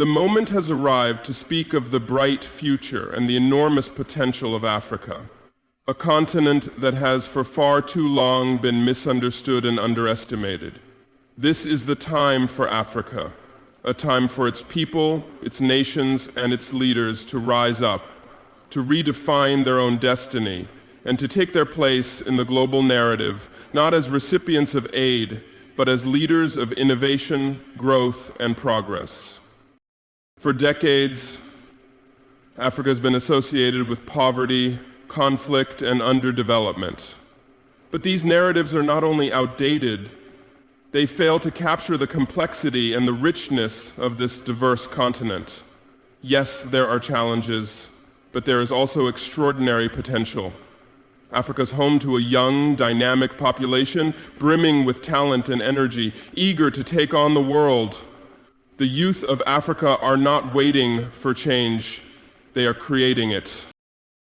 The moment has arrived to speak of the bright future and the enormous potential of Africa, a continent that has for far too long been misunderstood and underestimated. This is the time for Africa, a time for its people, its nations, and its leaders to rise up, to redefine their own destiny, and to take their place in the global narrative, not as recipients of aid, but as leaders of innovation, growth, and progress. For decades, Africa has been associated with poverty, conflict, and underdevelopment. But these narratives are not only outdated, they fail to capture the complexity and the richness of this diverse continent. Yes, there are challenges, but there is also extraordinary potential. Africa is home to a young, dynamic population, brimming with talent and energy, eager to take on the world. The youth of Africa are not waiting for change, they are creating it.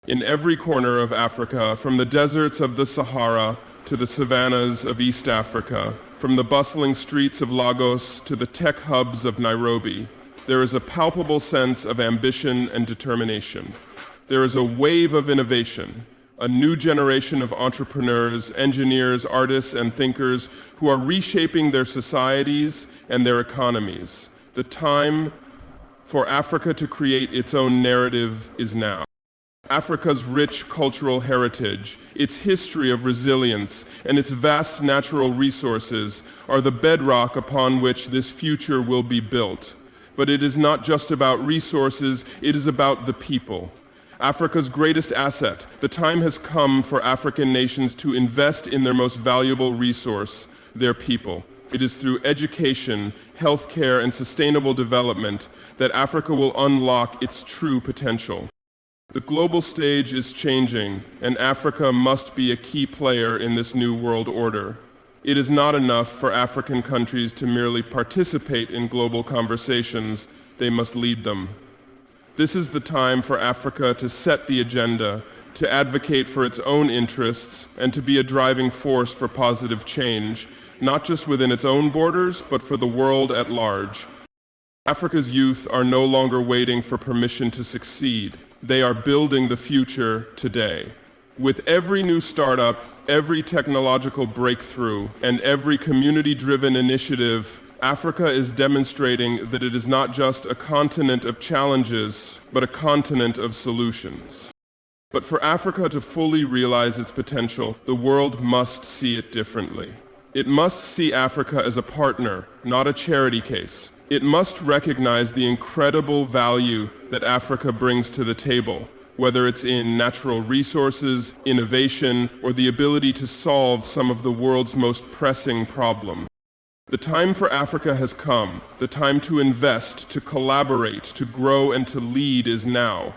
In every corner of Africa, from the deserts of the Sahara to the savannas of East Africa, from the bustling streets of Lagos to the tech hubs of Nairobi, there is a palpable sense of ambition and determination. There is a wave of innovation, a new generation of entrepreneurs, engineers, artists, and thinkers who are reshaping their societies and their economies. The time for Africa to create its own narrative is now. Africa's rich cultural heritage, its history of resilience, and its vast natural resources are the bedrock upon which this future will be built. But it is not just about resources, it is about the people. Africa's greatest asset, the time has come for African nations to invest in their most valuable resource, their people. It is through education, healthcare, and sustainable development that Africa will unlock its true potential. The global stage is changing, and Africa must be a key player in this new world order. It is not enough for African countries to merely participate in global conversations, they must lead them. This is the time for Africa to set the agenda, to advocate for its own interests, and to be a driving force for positive change, not just within its own borders, but for the world at large. Africa's youth are no longer waiting for permission to succeed. They are building the future today. With every new startup, every technological breakthrough, and every community-driven initiative, Africa is demonstrating that it is not just a continent of challenges, but a continent of solutions. But for Africa to fully realize its potential, the world must see it differently. It must see Africa as a partner, not a charity case. It must recognize the incredible value that Africa brings to the table, whether it's in natural resources, innovation, or the ability to solve some of the world's most pressing problems. The time for Africa has come. The time to invest, to collaborate, to grow, and to lead is now.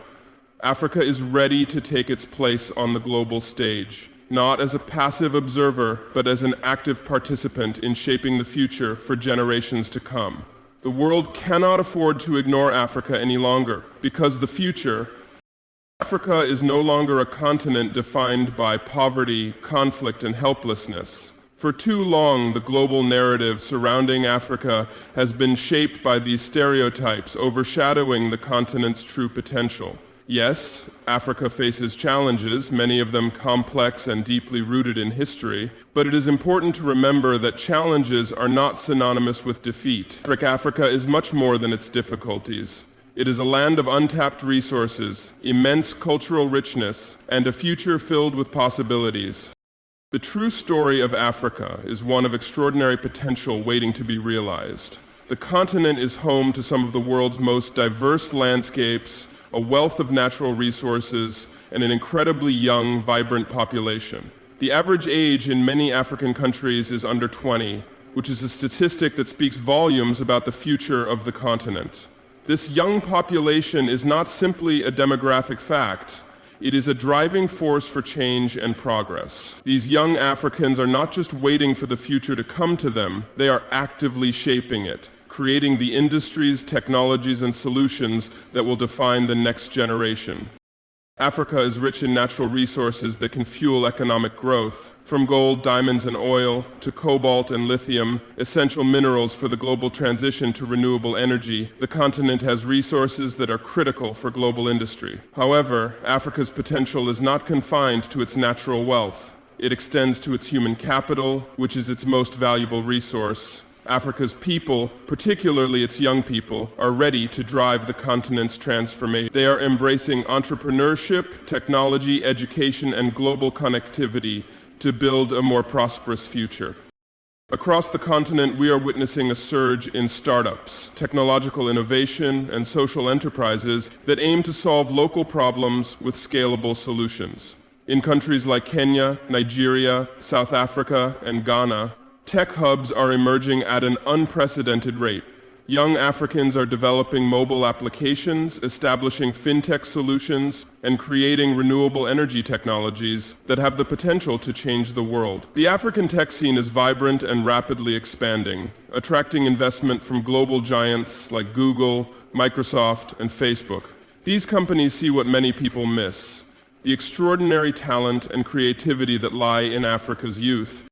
Africa is ready to take its place on the global stage, not as a passive observer, but as an active participant in shaping the future for generations to come. The world cannot afford to ignore Africa any longer, because the future, Africa is no longer a continent defined by poverty, conflict, and helplessness. For too long, the global narrative surrounding Africa has been shaped by these stereotypes, overshadowing the continent's true potential. Yes, Africa faces challenges, many of them complex and deeply rooted in history, but it is important to remember that challenges are not synonymous with defeat. Africa is much more than its difficulties. It is a land of untapped resources, immense cultural richness, and a future filled with possibilities. The true story of Africa is one of extraordinary potential waiting to be realized. The continent is home to some of the world's most diverse landscapes, a wealth of natural resources, and an incredibly young, vibrant population. The average age in many African countries is under 20, which is a statistic that speaks volumes about the future of the continent. This young population is not simply a demographic fact. It is a driving force for change and progress. These young Africans are not just waiting for the future to come to them, they are actively shaping it, creating the industries, technologies, and solutions that will define the next generation. Africa is rich in natural resources that can fuel economic growth. From gold, diamonds, and oil to cobalt and lithium, essential minerals for the global transition to renewable energy, the continent has resources that are critical for global industry. However, Africa's potential is not confined to its natural wealth. It extends to its human capital, which is its most valuable resource. Africa's people, particularly its young people, are ready to drive the continent's transformation. They are embracing entrepreneurship, technology, education, and global connectivity to build a more prosperous future. Across the continent, we are witnessing a surge in startups, technological innovation, and social enterprises that aim to solve local problems with scalable solutions. In countries like Kenya, Nigeria, South Africa, and Ghana, tech hubs are emerging at an unprecedented rate. Young Africans are developing mobile applications, establishing fintech solutions, and creating renewable energy technologies that have the potential to change the world. The African tech scene is vibrant and rapidly expanding, attracting investment from global giants like Google, Microsoft, and Facebook. These companies see what many people miss: the extraordinary talent and creativity that lie in Africa's youth.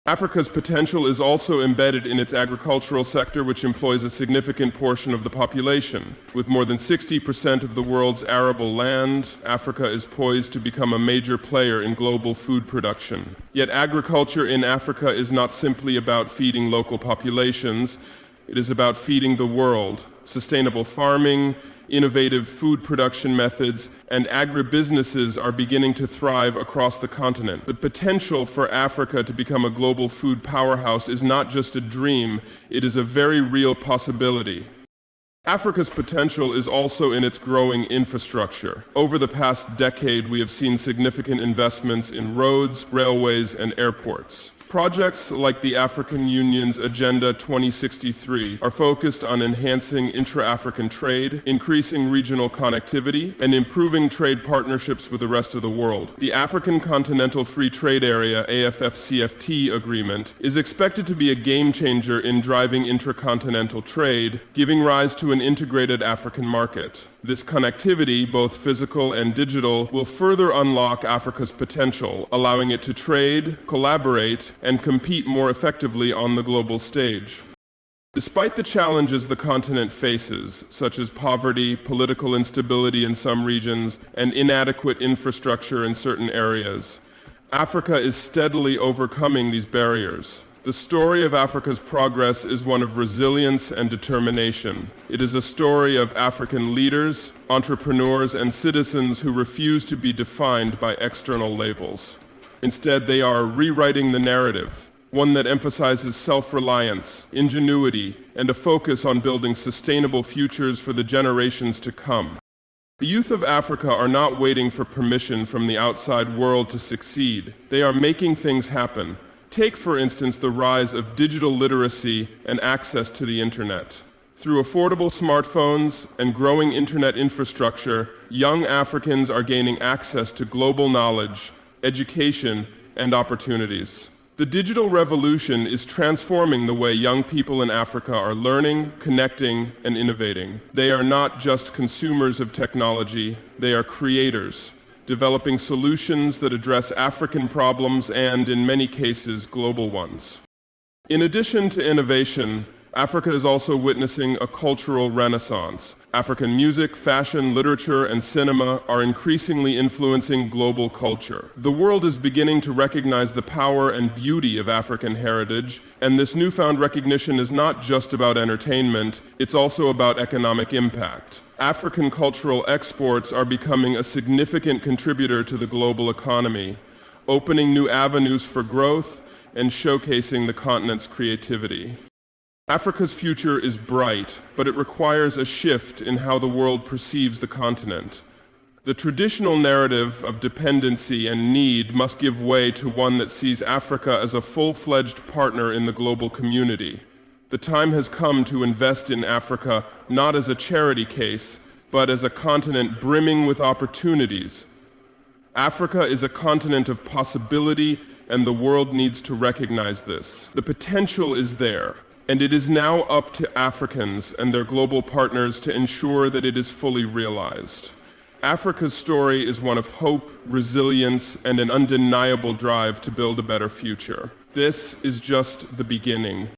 Africa's potential is also embedded in its agricultural sector, which employs a significant portion of the population. With more than 60% of the world's arable land, Africa is poised to become a major player in global food production. Yet agriculture in Africa is not simply about feeding local populations, it is about feeding the world. Sustainable farming, innovative food production methods, and agribusinesses are beginning to thrive across the continent. The potential for Africa to become a global food powerhouse is not just a dream, it is a very real possibility. Africa's potential is also in its growing infrastructure. Over the past decade, we have seen significant investments in roads, railways, and airports. Projects like the African Union's Agenda 2063 are focused on enhancing intra-African trade, increasing regional connectivity, and improving trade partnerships with the rest of the world. The African Continental Free Trade Area (AFCFTA) agreement is expected to be a game changer in driving intracontinental trade, giving rise to an integrated African market. This connectivity, both physical and digital, will further unlock Africa's potential, allowing it to trade, collaborate, and compete more effectively on the global stage. Despite the challenges the continent faces, such as poverty, political instability in some regions, and inadequate infrastructure in certain areas, Africa is steadily overcoming these barriers. The story of Africa's progress is one of resilience and determination. It is a story of African leaders, entrepreneurs, and citizens who refuse to be defined by external labels. Instead, they are rewriting the narrative, one that emphasizes self-reliance, ingenuity, and a focus on building sustainable futures for the generations to come. The youth of Africa are not waiting for permission from the outside world to succeed. They are making things happen. Take, for instance, the rise of digital literacy and access to the internet. Through affordable smartphones and growing internet infrastructure, young Africans are gaining access to global knowledge, education, and opportunities. The digital revolution is transforming the way young people in Africa are learning, connecting, and innovating. They are not just consumers of technology, they are creators, developing solutions that address African problems and, in many cases, global ones. In addition to innovation, Africa is also witnessing a cultural renaissance. African music, fashion, literature, and cinema are increasingly influencing global culture. The world is beginning to recognize the power and beauty of African heritage, and this newfound recognition is not just about entertainment, it's also about economic impact. African cultural exports are becoming a significant contributor to the global economy, opening new avenues for growth and showcasing the continent's creativity. Africa's future is bright, but it requires a shift in how the world perceives the continent. The traditional narrative of dependency and need must give way to one that sees Africa as a full-fledged partner in the global community. The time has come to invest in Africa not as a charity case, but as a continent brimming with opportunities. Africa is a continent of possibility, and the world needs to recognize this. The potential is there, and it is now up to Africans and their global partners to ensure that it is fully realized. Africa's story is one of hope, resilience, and an undeniable drive to build a better future. This is just the beginning.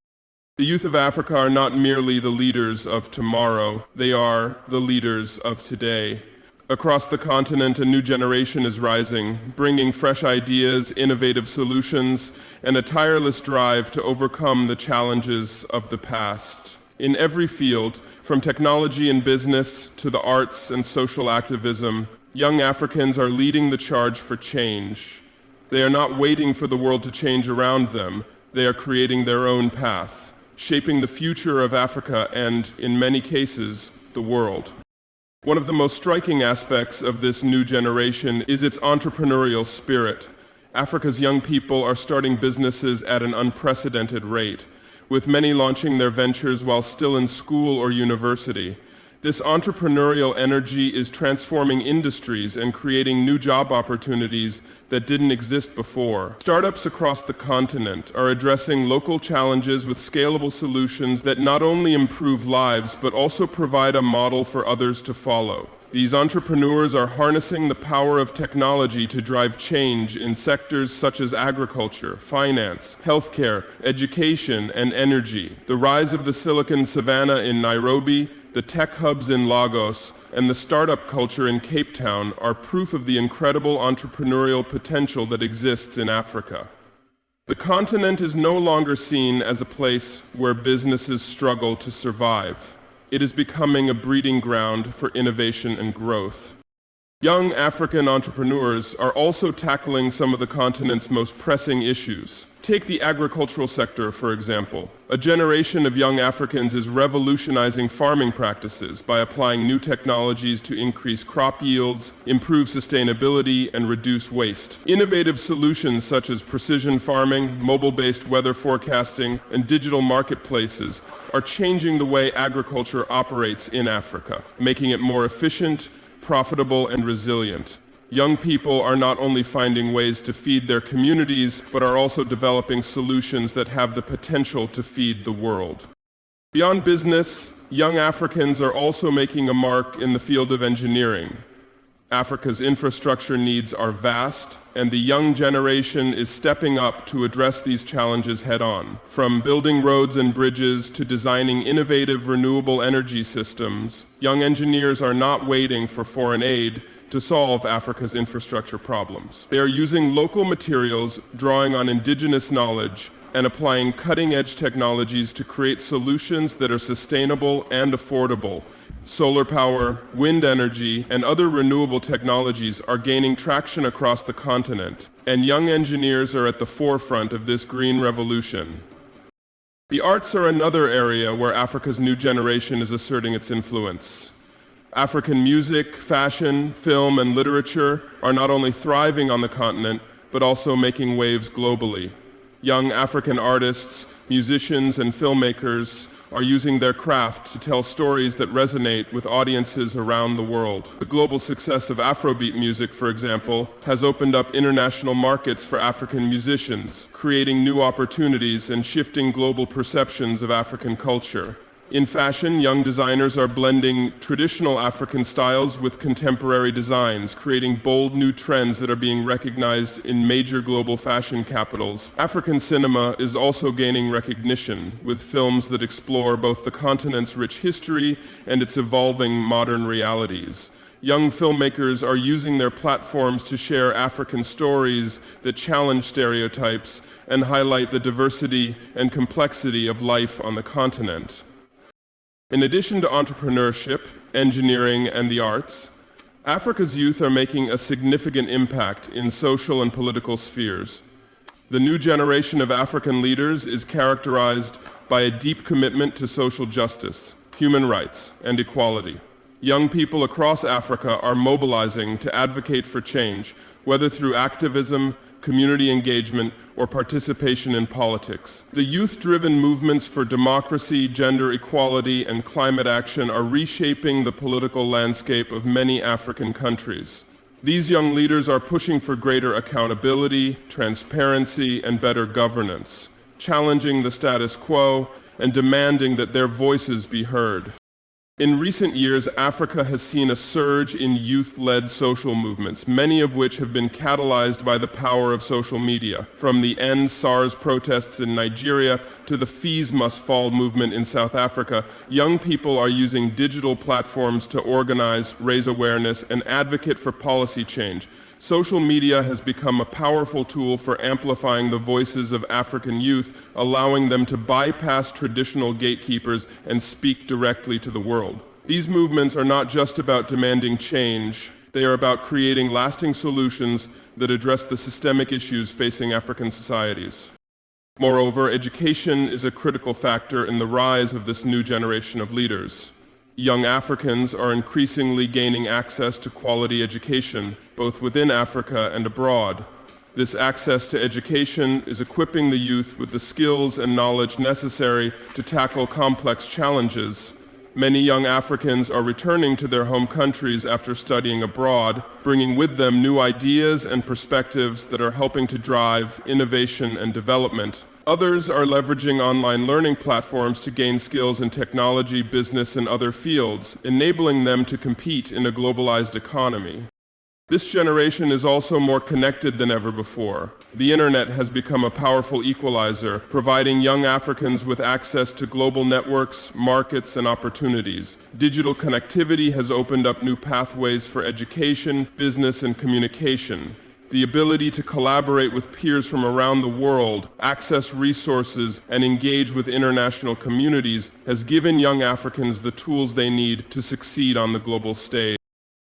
The youth of Africa are not merely the leaders of tomorrow, they are the leaders of today. Across the continent, a new generation is rising, bringing fresh ideas, innovative solutions, and a tireless drive to overcome the challenges of the past. In every field, from technology and business to the arts and social activism, young Africans are leading the charge for change. They are not waiting for the world to change around them, they are creating their own path, shaping the future of Africa and, in many cases, the world. One of the most striking aspects of this new generation is its entrepreneurial spirit. Africa's young people are starting businesses at an unprecedented rate, with many launching their ventures while still in school or university. This entrepreneurial energy is transforming industries and creating new job opportunities that didn't exist before. Startups across the continent are addressing local challenges with scalable solutions that not only improve lives, but also provide a model for others to follow. These entrepreneurs are harnessing the power of technology to drive change in sectors such as agriculture, finance, healthcare, education, and energy. The rise of the Silicon Savannah in Nairobi, the tech hubs in Lagos, and the startup culture in Cape Town are proof of the incredible entrepreneurial potential that exists in Africa. The continent is no longer seen as a place where businesses struggle to survive. It is becoming a breeding ground for innovation and growth. Young African entrepreneurs are also tackling some of the continent's most pressing issues. Take the agricultural sector, for example. A generation of young Africans is revolutionizing farming practices by applying new technologies to increase crop yields, improve sustainability, and reduce waste. Innovative solutions such as precision farming, mobile-based weather forecasting, and digital marketplaces are changing the way agriculture operates in Africa, making it more efficient, profitable, and resilient. Young people are not only finding ways to feed their communities, but are also developing solutions that have the potential to feed the world. Beyond business, young Africans are also making a mark in the field of engineering. Africa's infrastructure needs are vast, and the young generation is stepping up to address these challenges head-on. From building roads and bridges to designing innovative renewable energy systems, young engineers are not waiting for foreign aid to solve Africa's infrastructure problems. They are using local materials, drawing on indigenous knowledge, and applying cutting-edge technologies to create solutions that are sustainable and affordable. Solar power, wind energy, and other renewable technologies are gaining traction across the continent, and young engineers are at the forefront of this green revolution. The arts are another area where Africa's new generation is asserting its influence. African music, fashion, film, and literature are not only thriving on the continent, but also making waves globally. Young African artists, musicians, and filmmakers are using their craft to tell stories that resonate with audiences around the world. The global success of Afrobeat music, for example, has opened up international markets for African musicians, creating new opportunities and shifting global perceptions of African culture. In fashion, young designers are blending traditional African styles with contemporary designs, creating bold new trends that are being recognized in major global fashion capitals. African cinema is also gaining recognition, with films that explore both the continent's rich history and its evolving modern realities. Young filmmakers are using their platforms to share African stories that challenge stereotypes and highlight the diversity and complexity of life on the continent. In addition to entrepreneurship, engineering, and the arts, Africa's youth are making a significant impact in social and political spheres. The new generation of African leaders is characterized by a deep commitment to social justice, human rights, and equality. Young people across Africa are mobilizing to advocate for change, whether through activism, community engagement, or participation in politics. The youth-driven movements for democracy, gender equality, and climate action are reshaping the political landscape of many African countries. These young leaders are pushing for greater accountability, transparency, and better governance, challenging the status quo and demanding that their voices be heard. In recent years, Africa has seen a surge in youth-led social movements, many of which have been catalyzed by the power of social media. From the End SARS protests in Nigeria to the Fees Must Fall movement in South Africa, young people are using digital platforms to organize, raise awareness, and advocate for policy change. Social media has become a powerful tool for amplifying the voices of African youth, allowing them to bypass traditional gatekeepers and speak directly to the world. These movements are not just about demanding change, they are about creating lasting solutions that address the systemic issues facing African societies. Moreover, education is a critical factor in the rise of this new generation of leaders. Young Africans are increasingly gaining access to quality education, both within Africa and abroad. This access to education is equipping the youth with the skills and knowledge necessary to tackle complex challenges. Many young Africans are returning to their home countries after studying abroad, bringing with them new ideas and perspectives that are helping to drive innovation and development. Others are leveraging online learning platforms to gain skills in technology, business, and other fields, enabling them to compete in a globalized economy. This generation is also more connected than ever before. The internet has become a powerful equalizer, providing young Africans with access to global networks, markets, and opportunities. Digital connectivity has opened up new pathways for education, business, and communication. The ability to collaborate with peers from around the world, access resources, and engage with international communities has given young Africans the tools they need to succeed on the global stage.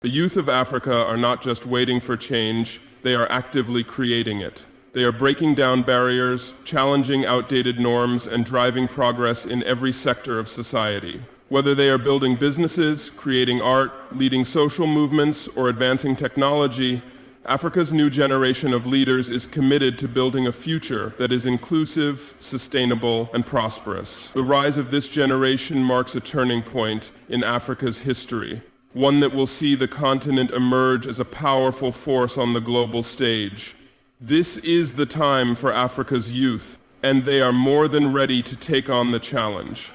The youth of Africa are not just waiting for change, they are actively creating it. They are breaking down barriers, challenging outdated norms, and driving progress in every sector of society. Whether they are building businesses, creating art, leading social movements, or advancing technology, Africa's new generation of leaders is committed to building a future that is inclusive, sustainable, and prosperous. The rise of this generation marks a turning point in Africa's history, one that will see the continent emerge as a powerful force on the global stage. This is the time for Africa's youth, and they are more than ready to take on the challenge.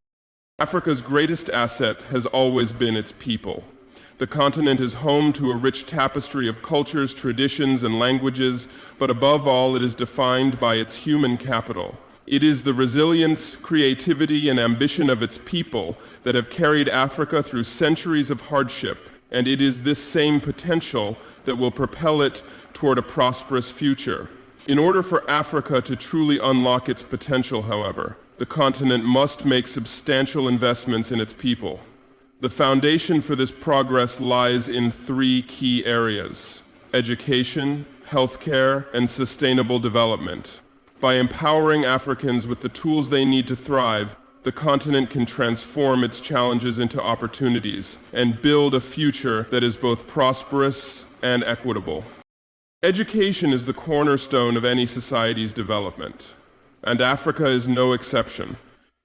Africa's greatest asset has always been its people. The continent is home to a rich tapestry of cultures, traditions, and languages, but above all, it is defined by its human capital. It is the resilience, creativity, and ambition of its people that have carried Africa through centuries of hardship, and it is this same potential that will propel it toward a prosperous future. In order for Africa to truly unlock its potential, however, the continent must make substantial investments in its people. The foundation for this progress lies in three key areas: education, healthcare, and sustainable development. By empowering Africans with the tools they need to thrive, the continent can transform its challenges into opportunities and build a future that is both prosperous and equitable. Education is the cornerstone of any society's development, and Africa is no exception.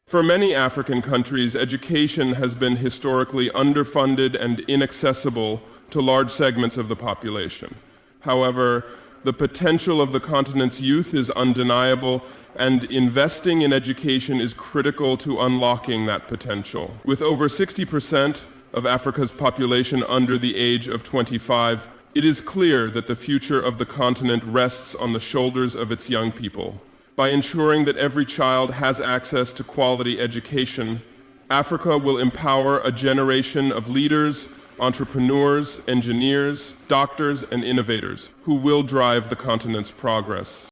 For many African countries, education has been historically underfunded and inaccessible to large segments of the population. However, the potential of the continent's youth is undeniable, and investing in education is critical to unlocking that potential. With over 60% of Africa's population under the age of 25, it is clear that the future of the continent rests on the shoulders of its young people. By ensuring that every child has access to quality education, Africa will empower a generation of leaders, entrepreneurs, engineers, doctors, and innovators who will drive the continent's progress.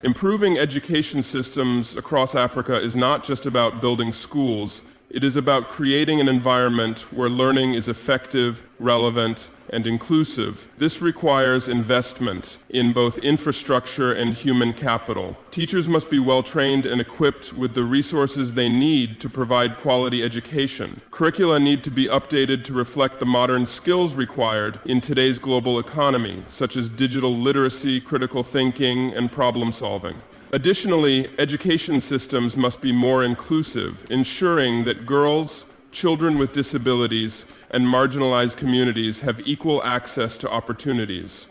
Improving education systems across Africa is not just about building schools, it is about creating an environment where learning is effective, relevant, and inclusive. This requires investment in both infrastructure and human capital. Teachers must be well-trained and equipped with the resources they need to provide quality education. Curricula need to be updated to reflect the modern skills required in today's global economy, such as digital literacy, critical thinking, and problem solving. Additionally, education systems must be more inclusive, ensuring that girls, children with disabilities, and marginalized communities have equal access to opportunities.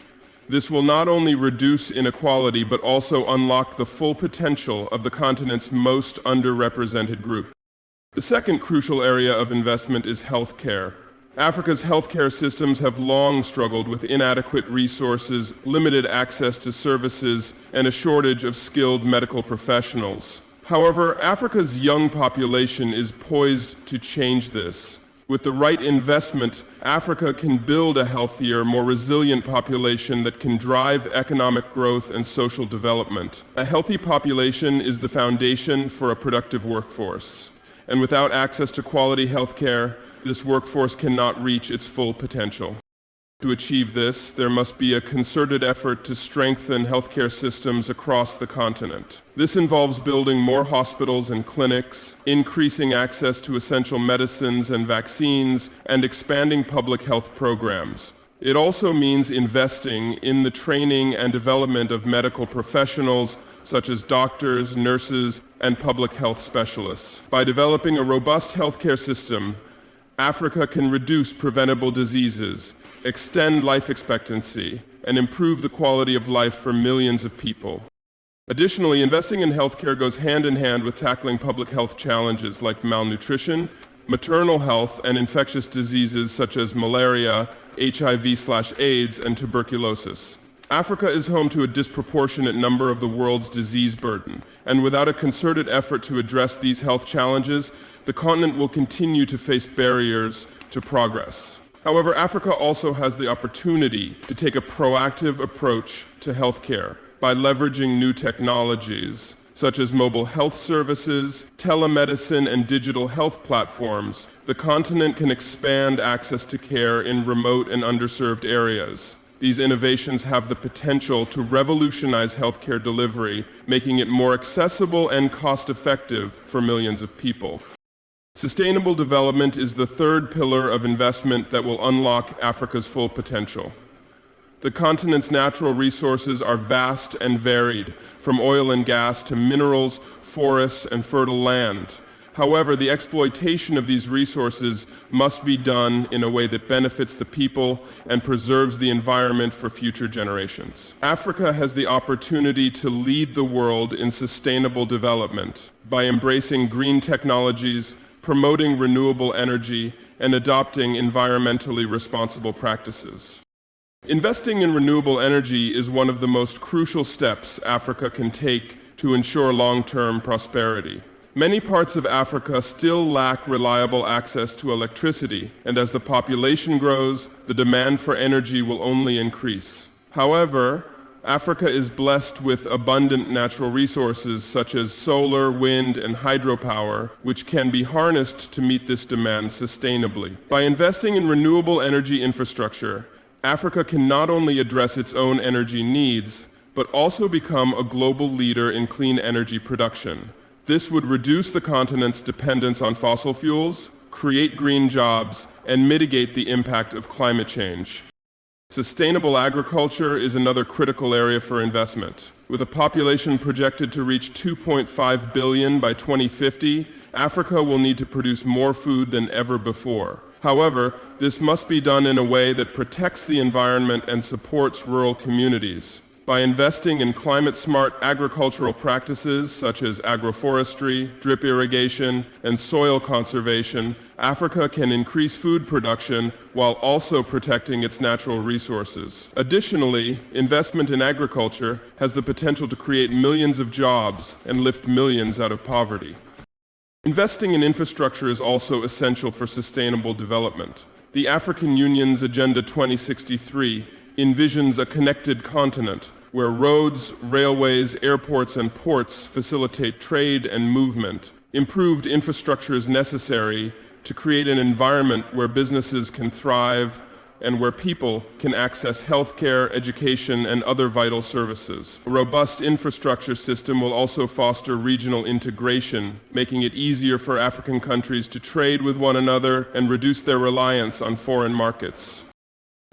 This will not only reduce inequality, but also unlock the full potential of the continent's most underrepresented group. The second crucial area of investment is healthcare. Africa's healthcare systems have long struggled with inadequate resources, limited access to services, and a shortage of skilled medical professionals. However, Africa's young population is poised to change this. With the right investment, Africa can build a healthier, more resilient population that can drive economic growth and social development. A healthy population is the foundation for a productive workforce. And without access to quality healthcare, this workforce cannot reach its full potential. To achieve this, there must be a concerted effort to strengthen healthcare systems across the continent. This involves building more hospitals and clinics, increasing access to essential medicines and vaccines, and expanding public health programs. It also means investing in the training and development of medical professionals, such as doctors, nurses, and public health specialists. By developing a robust healthcare system, Africa can reduce preventable diseases, extend life expectancy, and improve the quality of life for millions of people. Additionally, investing in healthcare goes hand in hand with tackling public health challenges like malnutrition, maternal health, and infectious diseases such as malaria, HIV/AIDS, and tuberculosis. Africa is home to a disproportionate number of the world's disease burden, and without a concerted effort to address these health challenges, the continent will continue to face barriers to progress. However, Africa also has the opportunity to take a proactive approach to healthcare by leveraging new technologies, such as mobile health services, telemedicine, and digital health platforms. The continent can expand access to care in remote and underserved areas. These innovations have the potential to revolutionize healthcare delivery, making it more accessible and cost-effective for millions of people. Sustainable development is the third pillar of investment that will unlock Africa's full potential. The continent's natural resources are vast and varied, from oil and gas to minerals, forests, and fertile land. However, the exploitation of these resources must be done in a way that benefits the people and preserves the environment for future generations. Africa has the opportunity to lead the world in sustainable development by embracing green technologies, promoting renewable energy, and adopting environmentally responsible practices. Investing in renewable energy is one of the most crucial steps Africa can take to ensure long-term prosperity. Many parts of Africa still lack reliable access to electricity, and as the population grows, the demand for energy will only increase. However, Africa is blessed with abundant natural resources such as solar, wind, and hydropower, which can be harnessed to meet this demand sustainably. By investing in renewable energy infrastructure, Africa can not only address its own energy needs, but also become a global leader in clean energy production. This would reduce the continent's dependence on fossil fuels, create green jobs, and mitigate the impact of climate change. Sustainable agriculture is another critical area for investment. With a population projected to reach 2.5 billion by 2050, Africa will need to produce more food than ever before. However, this must be done in a way that protects the environment and supports rural communities. By investing in climate-smart agricultural practices such as agroforestry, drip irrigation, and soil conservation, Africa can increase food production while also protecting its natural resources. Additionally, investment in agriculture has the potential to create millions of jobs and lift millions out of poverty. Investing in infrastructure is also essential for sustainable development. The African Union's Agenda 2063 envisions a connected continent where roads, railways, airports, and ports facilitate trade and movement. Improved infrastructure is necessary to create an environment where businesses can thrive and where people can access healthcare, education, and other vital services. A robust infrastructure system will also foster regional integration, making it easier for African countries to trade with one another and reduce their reliance on foreign markets.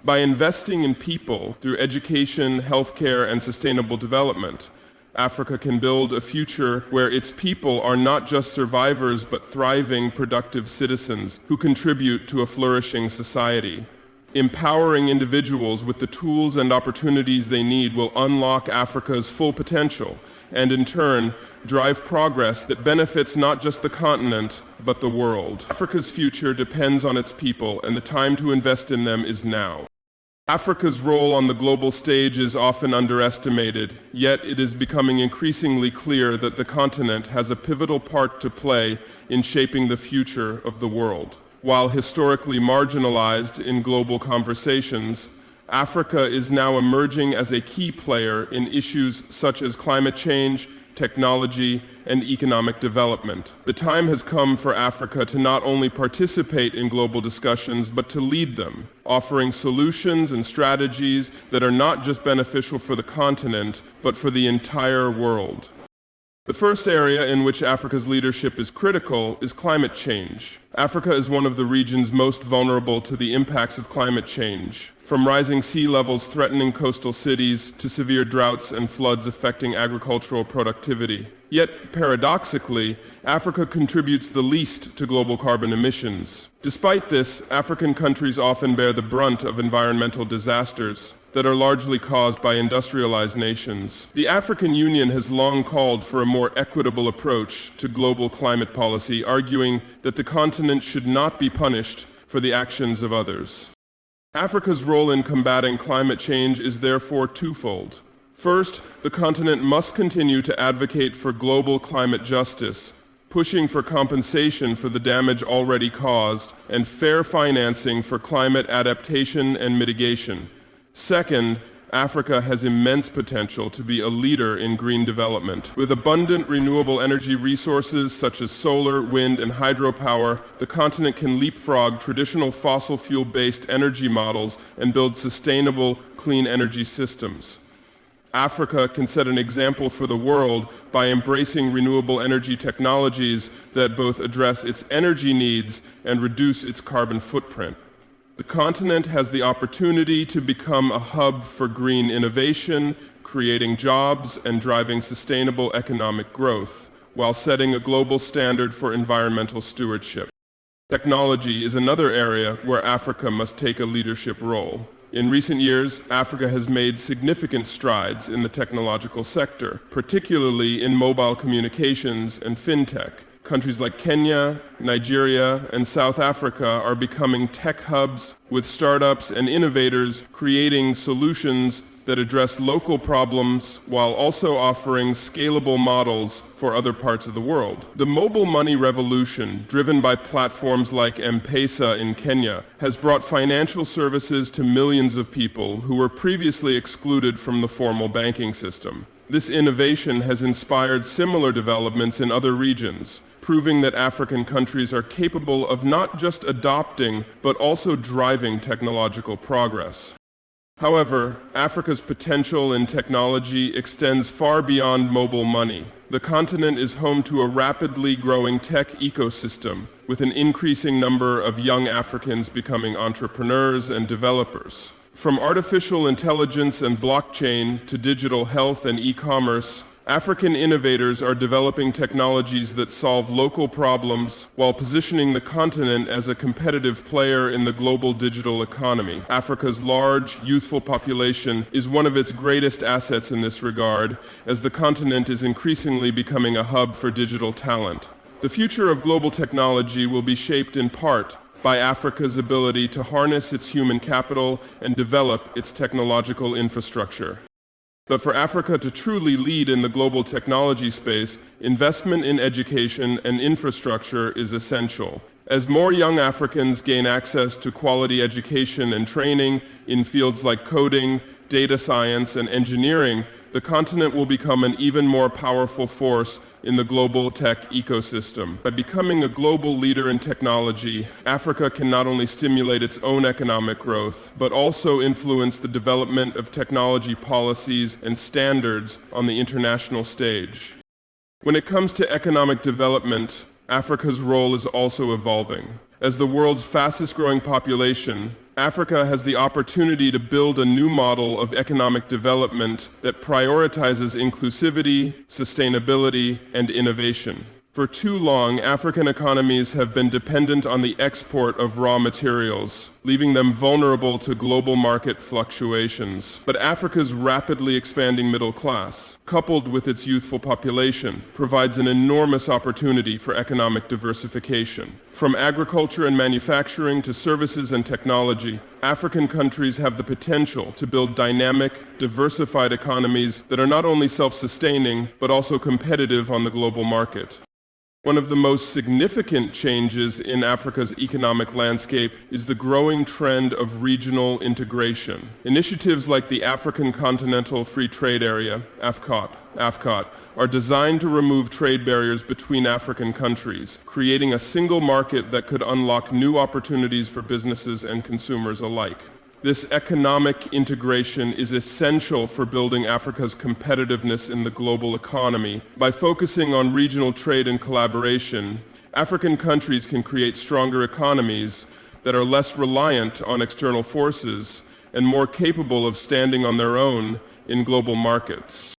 By investing in people through education, healthcare, and sustainable development, Africa can build a future where its people are not just survivors but thriving, productive citizens who contribute to a flourishing society. Empowering individuals with the tools and opportunities they need will unlock Africa's full potential and, in turn, drive progress that benefits not just the continent, but the world. Africa's future depends on its people, and the time to invest in them is now. Africa's role on the global stage is often underestimated, yet it is becoming increasingly clear that the continent has a pivotal part to play in shaping the future of the world. While historically marginalized in global conversations, Africa is now emerging as a key player in issues such as climate change, technology, and economic development. The time has come for Africa to not only participate in global discussions, but to lead them, offering solutions and strategies that are not just beneficial for the continent, but for the entire world. The first area in which Africa's leadership is critical is climate change. Africa is one of the regions most vulnerable to the impacts of climate change, from rising sea levels threatening coastal cities to severe droughts and floods affecting agricultural productivity. Yet, paradoxically, Africa contributes the least to global carbon emissions. Despite this, African countries often bear the brunt of environmental disasters that are largely caused by industrialized nations. The African Union has long called for a more equitable approach to global climate policy, arguing that the continent should not be punished for the actions of others. Africa's role in combating climate change is therefore twofold. First, the continent must continue to advocate for global climate justice, pushing for compensation for the damage already caused and fair financing for climate adaptation and mitigation. Second, Africa has immense potential to be a leader in green development. With abundant renewable energy resources such as solar, wind, and hydropower, the continent can leapfrog traditional fossil fuel-based energy models and build sustainable, clean energy systems. Africa can set an example for the world by embracing renewable energy technologies that both address its energy needs and reduce its carbon footprint. The continent has the opportunity to become a hub for green innovation, creating jobs and driving sustainable economic growth, while setting a global standard for environmental stewardship. Technology is another area where Africa must take a leadership role. In recent years, Africa has made significant strides in the technological sector, particularly in mobile communications and fintech. Countries like Kenya, Nigeria, and South Africa are becoming tech hubs with startups and innovators creating solutions that address local problems while also offering scalable models for other parts of the world. The mobile money revolution, driven by platforms like M-Pesa in Kenya, has brought financial services to millions of people who were previously excluded from the formal banking system. This innovation has inspired similar developments in other regions, proving that African countries are capable of not just adopting, but also driving technological progress. However, Africa's potential in technology extends far beyond mobile money. The continent is home to a rapidly growing tech ecosystem, with an increasing number of young Africans becoming entrepreneurs and developers. From artificial intelligence and blockchain to digital health and e-commerce, African innovators are developing technologies that solve local problems while positioning the continent as a competitive player in the global digital economy. Africa's large, youthful population is one of its greatest assets in this regard, as the continent is increasingly becoming a hub for digital talent. The future of global technology will be shaped in part by Africa's ability to harness its human capital and develop its technological infrastructure. But for Africa to truly lead in the global technology space, investment in education and infrastructure is essential. As more young Africans gain access to quality education and training in fields like coding, data science, and engineering, the continent will become an even more powerful force in the global tech ecosystem. By becoming a global leader in technology, Africa can not only stimulate its own economic growth, but also influence the development of technology policies and standards on the international stage. When it comes to economic development, Africa's role is also evolving. As the world's fastest-growing population, Africa has the opportunity to build a new model of economic development that prioritizes inclusivity, sustainability, and innovation. For too long, African economies have been dependent on the export of raw materials, leaving them vulnerable to global market fluctuations. But Africa's rapidly expanding middle class, coupled with its youthful population, provides an enormous opportunity for economic diversification. From agriculture and manufacturing to services and technology, African countries have the potential to build dynamic, diversified economies that are not only self-sustaining, but also competitive on the global market. One of the most significant changes in Africa's economic landscape is the growing trend of regional integration. Initiatives like the African Continental Free Trade Area, AFCOT, are designed to remove trade barriers between African countries, creating a single market that could unlock new opportunities for businesses and consumers alike. This economic integration is essential for building Africa's competitiveness in the global economy. By focusing on regional trade and collaboration, African countries can create stronger economies that are less reliant on external forces and more capable of standing on their own in global markets.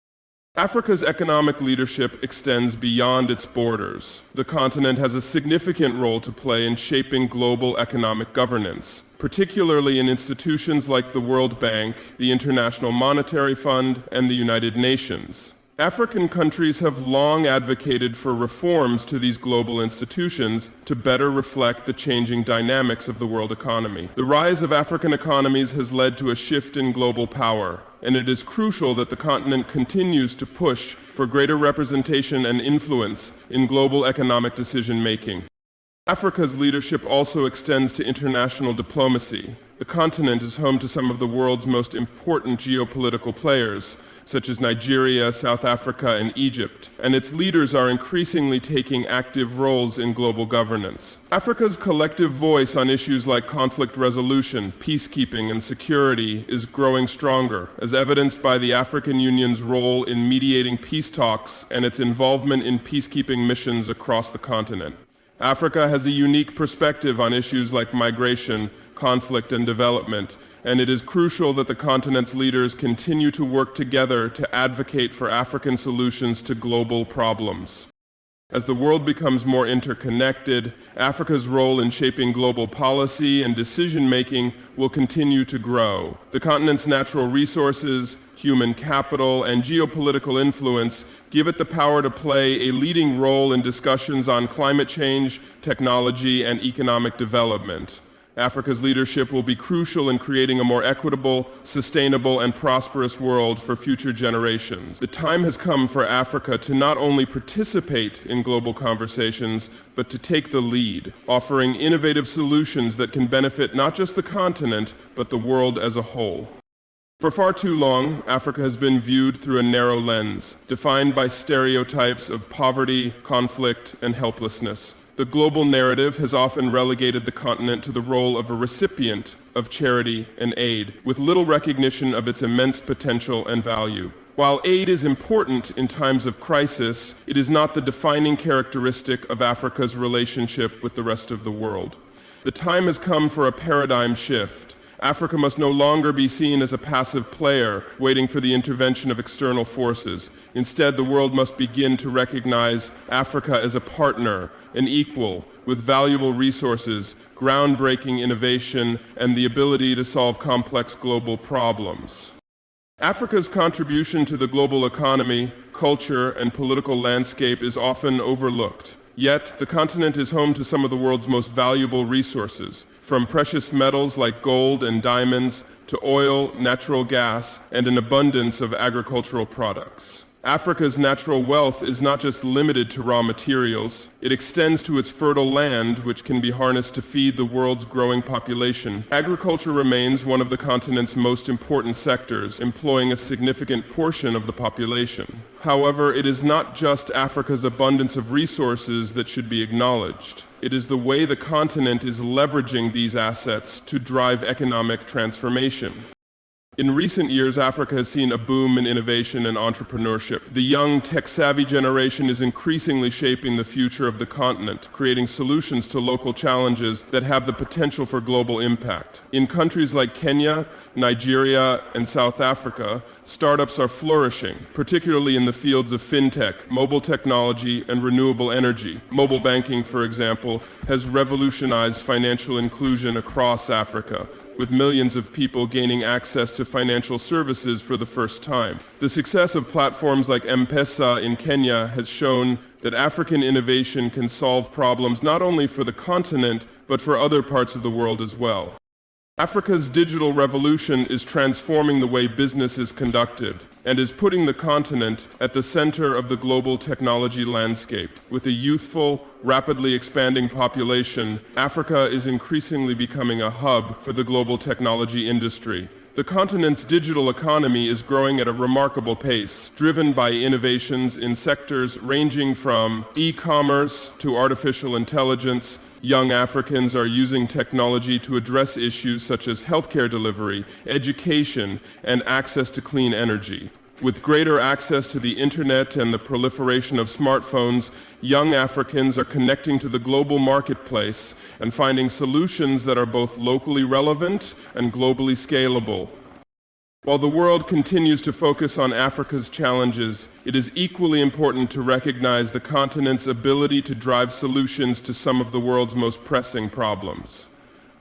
Africa's economic leadership extends beyond its borders. The continent has a significant role to play in shaping global economic governance, particularly in institutions like the World Bank, the International Monetary Fund, and the United Nations. African countries have long advocated for reforms to these global institutions to better reflect the changing dynamics of the world economy. The rise of African economies has led to a shift in global power, and it is crucial that the continent continues to push for greater representation and influence in global economic decision-making. Africa's leadership also extends to international diplomacy. The continent is home to some of the world's most important geopolitical players, such as Nigeria, South Africa, and Egypt, and its leaders are increasingly taking active roles in global governance. Africa's collective voice on issues like conflict resolution, peacekeeping, and security is growing stronger, as evidenced by the African Union's role in mediating peace talks and its involvement in peacekeeping missions across the continent. Africa has a unique perspective on issues like migration, conflict, and development, and it is crucial that the continent's leaders continue to work together to advocate for African solutions to global problems. As the world becomes more interconnected, Africa's role in shaping global policy and decision-making will continue to grow. The continent's natural resources, human capital, and geopolitical influence give it the power to play a leading role in discussions on climate change, technology, and economic development. Africa's leadership will be crucial in creating a more equitable, sustainable, and prosperous world for future generations. The time has come for Africa to not only participate in global conversations, but to take the lead, offering innovative solutions that can benefit not just the continent, but the world as a whole. For far too long, Africa has been viewed through a narrow lens, defined by stereotypes of poverty, conflict, and helplessness. The global narrative has often relegated the continent to the role of a recipient of charity and aid, with little recognition of its immense potential and value. While aid is important in times of crisis, it is not the defining characteristic of Africa's relationship with the rest of the world. The time has come for a paradigm shift. Africa must no longer be seen as a passive player waiting for the intervention of external forces. Instead, the world must begin to recognize Africa as a partner, an equal, with valuable resources, groundbreaking innovation, and the ability to solve complex global problems. Africa's contribution to the global economy, culture, and political landscape is often overlooked. Yet, the continent is home to some of the world's most valuable resources, from precious metals like gold and diamonds to oil, natural gas, and an abundance of agricultural products. Africa's natural wealth is not just limited to raw materials. It extends to its fertile land, which can be harnessed to feed the world's growing population. Agriculture remains one of the continent's most important sectors, employing a significant portion of the population. However, it is not just Africa's abundance of resources that should be acknowledged. It is the way the continent is leveraging these assets to drive economic transformation. In recent years, Africa has seen a boom in innovation and entrepreneurship. The young, tech-savvy generation is increasingly shaping the future of the continent, creating solutions to local challenges that have the potential for global impact. In countries like Kenya, Nigeria, and South Africa, startups are flourishing, particularly in the fields of fintech, mobile technology, and renewable energy. Mobile banking, for example, has revolutionized financial inclusion across Africa, with millions of people gaining access to financial services for the first time. The success of platforms like M-Pesa in Kenya has shown that African innovation can solve problems not only for the continent, but for other parts of the world as well. Africa's digital revolution is transforming the way business is conducted and is putting the continent at the center of the global technology landscape. With a youthful, rapidly expanding population, Africa is increasingly becoming a hub for the global technology industry. The continent's digital economy is growing at a remarkable pace, driven by innovations in sectors ranging from e-commerce to artificial intelligence. Young Africans are using technology to address issues such as healthcare delivery, education, and access to clean energy. With greater access to the internet and the proliferation of smartphones, young Africans are connecting to the global marketplace and finding solutions that are both locally relevant and globally scalable. While the world continues to focus on Africa's challenges, it is equally important to recognize the continent's ability to drive solutions to some of the world's most pressing problems.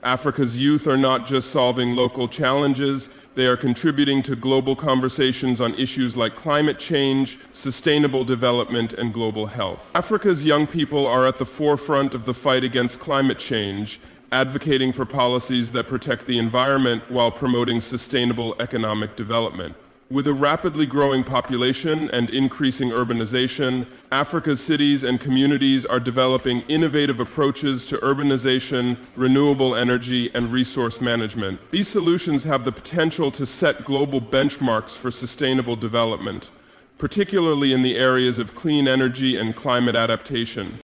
Africa's youth are not just solving local challenges, they are contributing to global conversations on issues like climate change, sustainable development, and global health. Africa's young people are at the forefront of the fight against climate change, advocating for policies that protect the environment while promoting sustainable economic development. With a rapidly growing population and increasing urbanization, Africa's cities and communities are developing innovative approaches to urbanization, renewable energy, and resource management. These solutions have the potential to set global benchmarks for sustainable development, particularly in the areas of clean energy and climate adaptation.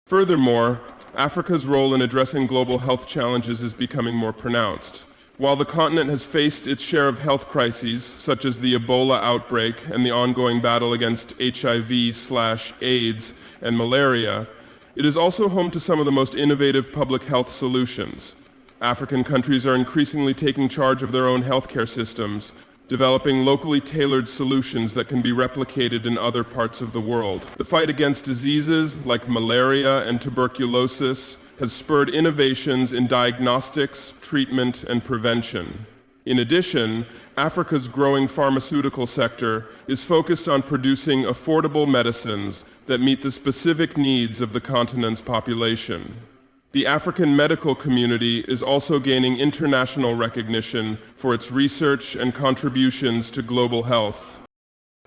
Furthermore, Africa's role in addressing global health challenges is becoming more pronounced. While the continent has faced its share of health crises, such as the Ebola outbreak and the ongoing battle against HIV/AIDS and malaria, it is also home to some of the most innovative public health solutions. African countries are increasingly taking charge of their own healthcare systems, developing locally tailored solutions that can be replicated in other parts of the world. The fight against diseases like malaria and tuberculosis has spurred innovations in diagnostics, treatment, and prevention. In addition, Africa's growing pharmaceutical sector is focused on producing affordable medicines that meet the specific needs of the continent's population. The African medical community is also gaining international recognition for its research and contributions to global health.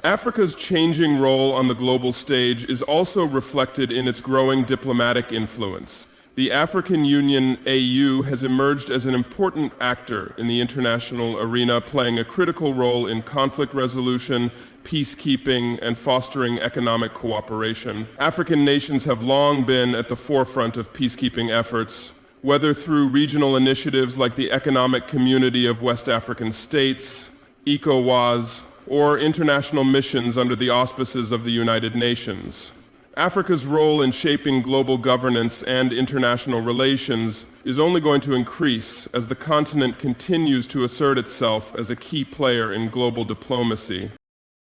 Africa's changing role on the global stage is also reflected in its growing diplomatic influence. The African Union (AU) has emerged as an important actor in the international arena, playing a critical role in conflict resolution, peacekeeping, and fostering economic cooperation. African nations have long been at the forefront of peacekeeping efforts, whether through regional initiatives like the Economic Community of West African States, ECOWAS, or international missions under the auspices of the United Nations. Africa's role in shaping global governance and international relations is only going to increase as the continent continues to assert itself as a key player in global diplomacy.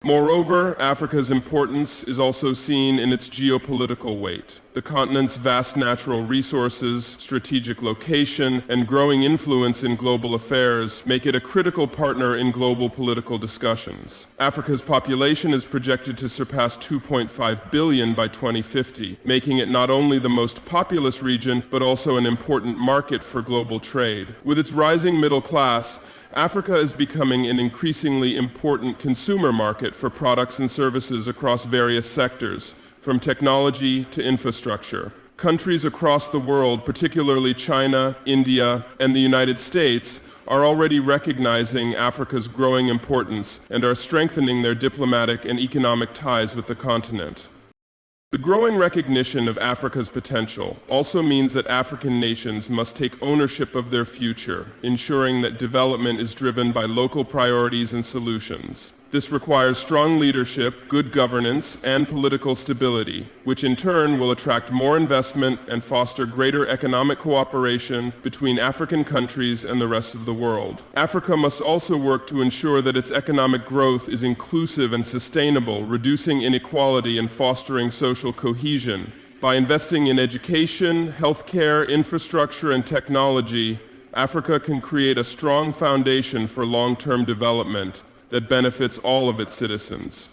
Moreover, Africa's importance is also seen in its geopolitical weight. The continent's vast natural resources, strategic location, and growing influence in global affairs make it a critical partner in global political discussions. Africa's population is projected to surpass 2.5 billion by 2050, making it not only the most populous region, but also an important market for global trade. With its rising middle class, Africa is becoming an increasingly important consumer market for products and services across various sectors, from technology to infrastructure. Countries across the world, particularly China, India, and the United States, are already recognizing Africa's growing importance and are strengthening their diplomatic and economic ties with the continent. The growing recognition of Africa's potential also means that African nations must take ownership of their future, ensuring that development is driven by local priorities and solutions. This requires strong leadership, good governance, and political stability, which in turn will attract more investment and foster greater economic cooperation between African countries and the rest of the world. Africa must also work to ensure that its economic growth is inclusive and sustainable, reducing inequality and fostering social cohesion. By investing in education, healthcare, infrastructure, and technology, Africa can create a strong foundation for long-term development that benefits all of its citizens.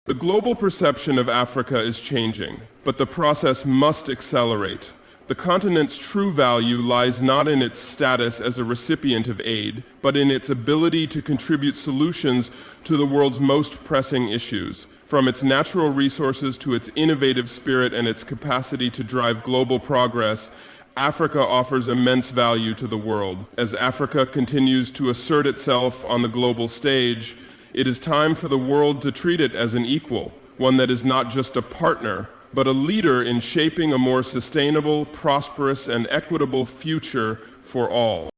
The global perception of Africa is changing, but the process must accelerate. The continent's true value lies not in its status as a recipient of aid, but in its ability to contribute solutions to the world's most pressing issues. From its natural resources to its innovative spirit and its capacity to drive global progress, Africa offers immense value to the world. As Africa continues to assert itself on the global stage, it is time for the world to treat it as an equal, one that is not just a partner, but a leader in shaping a more sustainable, prosperous, and equitable future for all.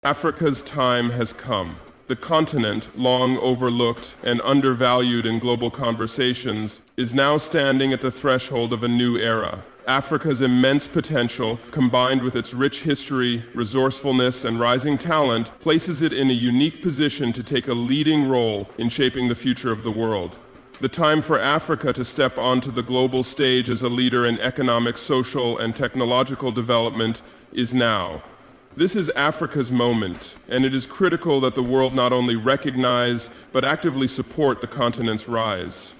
Africa's time has come. The continent, long overlooked and undervalued in global conversations, is now standing at the threshold of a new era. Africa's immense potential, combined with its rich history, resourcefulness, and rising talent, places it in a unique position to take a leading role in shaping the future of the world. The time for Africa to step onto the global stage as a leader in economic, social, and technological development is now. This is Africa's moment, and it is critical that the world not only recognize, but actively support the continent's rise.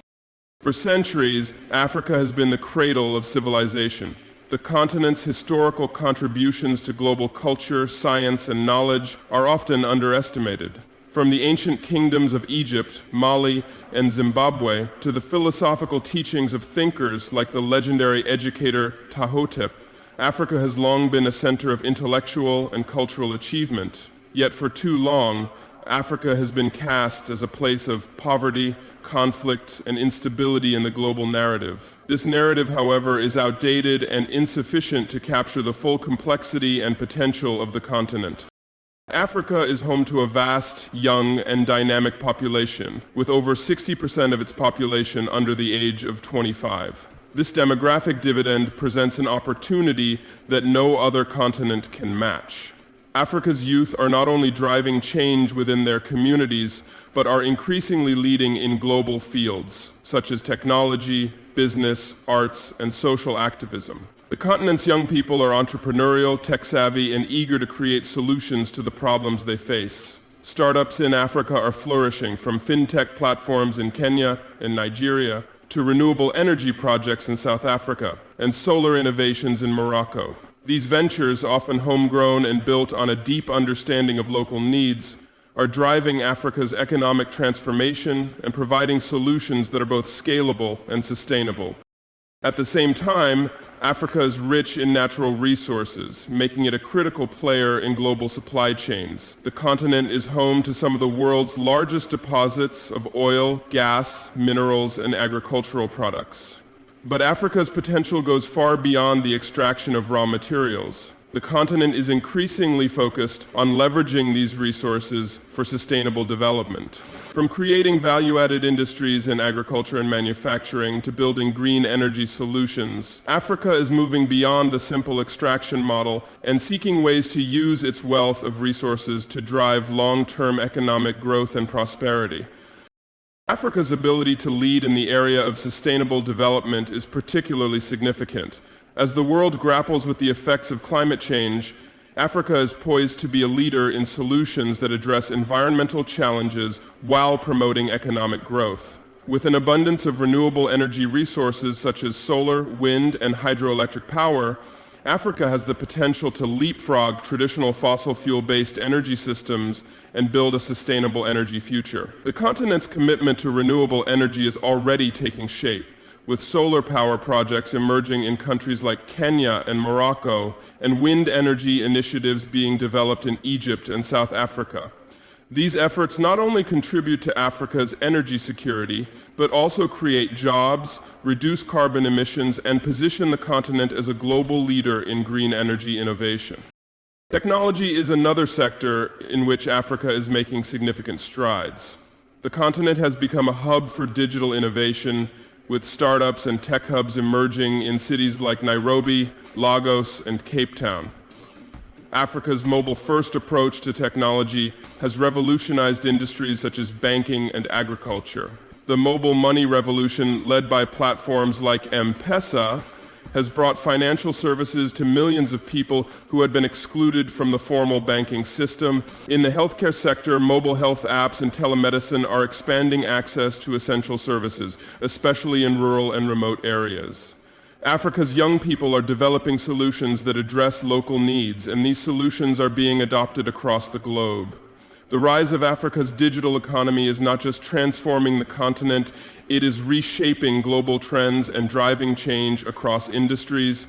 For centuries, Africa has been the cradle of civilization. The continent's historical contributions to global culture, science, and knowledge are often underestimated. From the ancient kingdoms of Egypt, Mali, and Zimbabwe, to the philosophical teachings of thinkers like the legendary educator Ptahhotep, Africa has long been a center of intellectual and cultural achievement. Yet for too long, Africa has been cast as a place of poverty, conflict, and instability in the global narrative. This narrative, however, is outdated and insufficient to capture the full complexity and potential of the continent. Africa is home to a vast, young, and dynamic population, with over 60% of its population under the age of 25. This demographic dividend presents an opportunity that no other continent can match. Africa's youth are not only driving change within their communities, but are increasingly leading in global fields, such as technology, business, arts, and social activism. The continent's young people are entrepreneurial, tech-savvy, and eager to create solutions to the problems they face. Startups in Africa are flourishing, from fintech platforms in Kenya and Nigeria to renewable energy projects in South Africa and solar innovations in Morocco. These ventures, often homegrown and built on a deep understanding of local needs, are driving Africa's economic transformation and providing solutions that are both scalable and sustainable. At the same time, Africa is rich in natural resources, making it a critical player in global supply chains. The continent is home to some of the world's largest deposits of oil, gas, minerals, and agricultural products. But Africa's potential goes far beyond the extraction of raw materials. The continent is increasingly focused on leveraging these resources for sustainable development. From creating value-added industries in agriculture and manufacturing to building green energy solutions, Africa is moving beyond the simple extraction model and seeking ways to use its wealth of resources to drive long-term economic growth and prosperity. Africa's ability to lead in the area of sustainable development is particularly significant. As the world grapples with the effects of climate change, Africa is poised to be a leader in solutions that address environmental challenges while promoting economic growth. With an abundance of renewable energy resources such as solar, wind, and hydroelectric power, Africa has the potential to leapfrog traditional fossil fuel-based energy systems and build a sustainable energy future. The continent's commitment to renewable energy is already taking shape, with solar power projects emerging in countries like Kenya and Morocco, and wind energy initiatives being developed in Egypt and South Africa. These efforts not only contribute to Africa's energy security, but also create jobs, reduce carbon emissions, and position the continent as a global leader in green energy innovation. Technology is another sector in which Africa is making significant strides. The continent has become a hub for digital innovation, with startups and tech hubs emerging in cities like Nairobi, Lagos, and Cape Town. Africa's mobile-first approach to technology has revolutionized industries such as banking and agriculture. The mobile money revolution, led by platforms like M-Pesa, has brought financial services to millions of people who had been excluded from the formal banking system. In the healthcare sector, mobile health apps and telemedicine are expanding access to essential services, especially in rural and remote areas. Africa's young people are developing solutions that address local needs, and these solutions are being adopted across the globe. The rise of Africa's digital economy is not just transforming the continent, it is reshaping global trends and driving change across industries.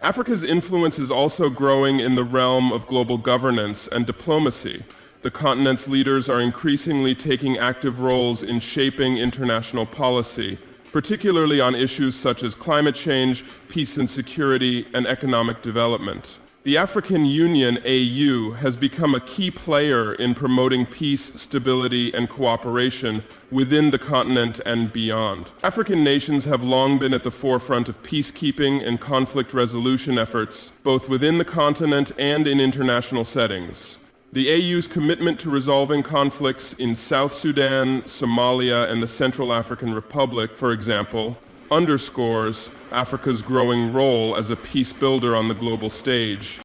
Africa's influence is also growing in the realm of global governance and diplomacy. The continent's leaders are increasingly taking active roles in shaping international policy, particularly on issues such as climate change, peace and security, and economic development. The African Union, AU, has become a key player in promoting peace, stability, and cooperation within the continent and beyond. African nations have long been at the forefront of peacekeeping and conflict resolution efforts, both within the continent and in international settings. The AU's commitment to resolving conflicts in South Sudan, Somalia, and the Central African Republic, for example, underscores Africa's growing role as a peace builder on the global stage.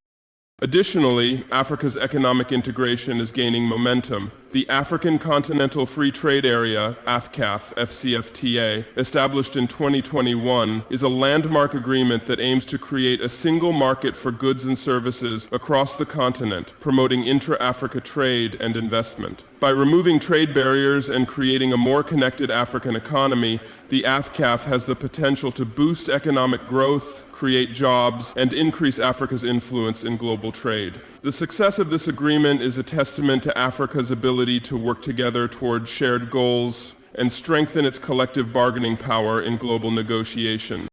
Additionally, Africa's economic integration is gaining momentum. The African Continental Free Trade Area, AFCAF, FCFTA, established in 2021, is a landmark agreement that aims to create a single market for goods and services across the continent, promoting intra-Africa trade and investment. By removing trade barriers and creating a more connected African economy, the AFCAF has the potential to boost economic growth, create jobs, and increase Africa's influence in global trade. The success of this agreement is a testament to Africa's ability to work together toward shared goals and strengthen its collective bargaining power in global negotiation.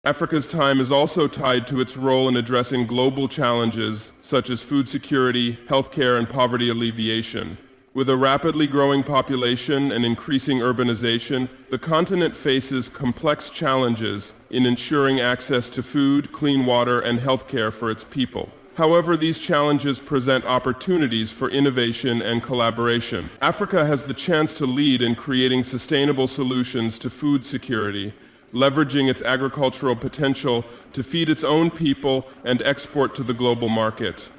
Africa's time is also tied to its role in addressing global challenges such as food security, healthcare, and poverty alleviation. With a rapidly growing population and increasing urbanization, the continent faces complex challenges in ensuring access to food, clean water, and healthcare for its people. However, these challenges present opportunities for innovation and collaboration. Africa has the chance to lead in creating sustainable solutions to food security, leveraging its agricultural potential to feed its own people and export to the global market.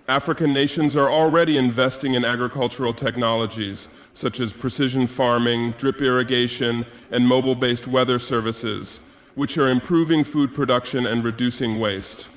African nations are already investing in agricultural technologies, such as precision farming, drip irrigation, and mobile-based weather services, which are improving food production and reducing waste.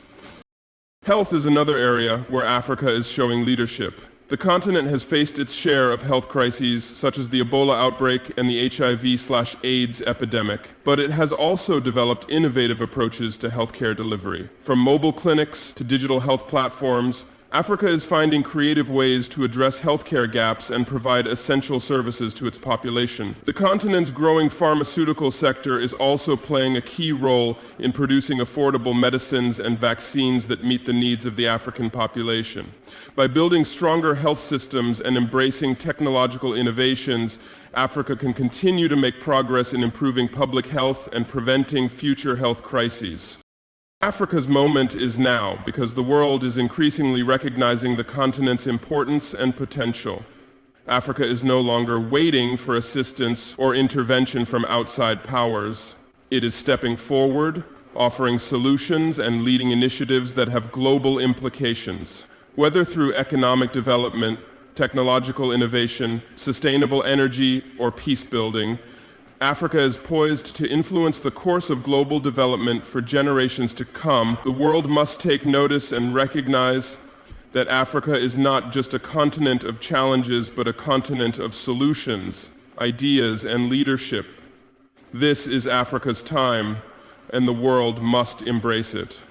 Health is another area where Africa is showing leadership. The continent has faced its share of health crises, such as the Ebola outbreak and the HIV/AIDS epidemic, but it has also developed innovative approaches to healthcare delivery. From mobile clinics to digital health platforms, Africa is finding creative ways to address healthcare gaps and provide essential services to its population. The continent's growing pharmaceutical sector is also playing a key role in producing affordable medicines and vaccines that meet the needs of the African population. By building stronger health systems and embracing technological innovations, Africa can continue to make progress in improving public health and preventing future health crises. Africa's moment is now because the world is increasingly recognizing the continent's importance and potential. Africa is no longer waiting for assistance or intervention from outside powers. It is stepping forward, offering solutions and leading initiatives that have global implications. Whether through economic development, technological innovation, sustainable energy, or peace building, Africa is poised to influence the course of global development for generations to come. The world must take notice and recognize that Africa is not just a continent of challenges, but a continent of solutions, ideas, and leadership. This is Africa's time, and the world must embrace it.